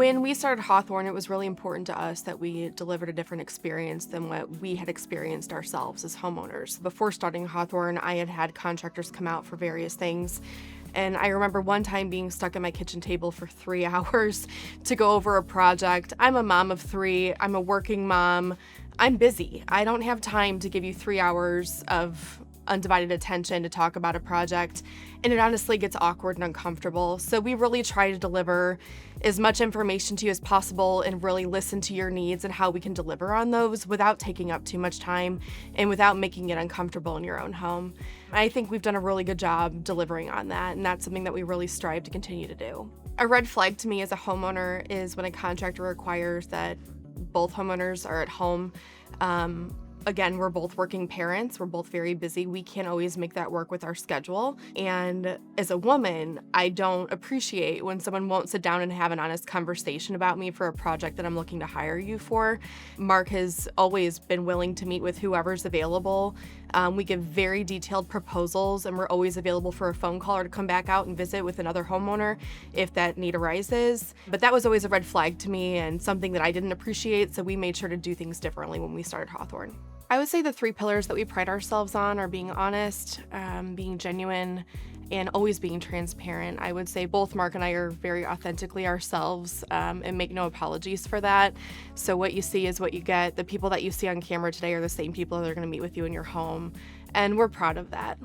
When we started Hawthorn, it was really important to us that we delivered a different experience than what we had experienced ourselves as homeowners. Before starting Hawthorn, I had had contractors come out for various things. And I remember one time being stuck at my kitchen table for 3 hours to go over a project. I'm a mom of 3. I'm a working mom. I'm busy. I don't have time to give you 3 hours of undivided attention to talk about a project, and it honestly gets awkward and uncomfortable. So we really try to deliver as much information to you as possible and really listen to your needs and how we can deliver on those without taking up too much time and without making it uncomfortable in your own home. I think we've done a really good job delivering on that, and that's something that we really strive to continue to do. A red flag to me as a homeowner is when a contractor requires that both homeowners are at home. Again, we're both working parents. We're both very busy. We can't always make that work with our schedule. And as a woman, I don't appreciate when someone won't sit down and have an honest conversation about me for a project that I'm looking to hire you for. Mark has always been willing to meet with whoever's available. We give very detailed proposals, and we're always available for a phone call or to come back out and visit with another homeowner if that need arises. But that was always a red flag to me and something that I didn't appreciate, so we made sure to do things differently when we started Hawthorn. I would say the 3 pillars that we pride ourselves on are being honest, being genuine, and always being transparent. I would say both Mark and I are very authentically ourselves and make no apologies for that. So what you see is what you get. The people that you see on camera today are the same people that are going to meet with you in your home, and we're proud of that.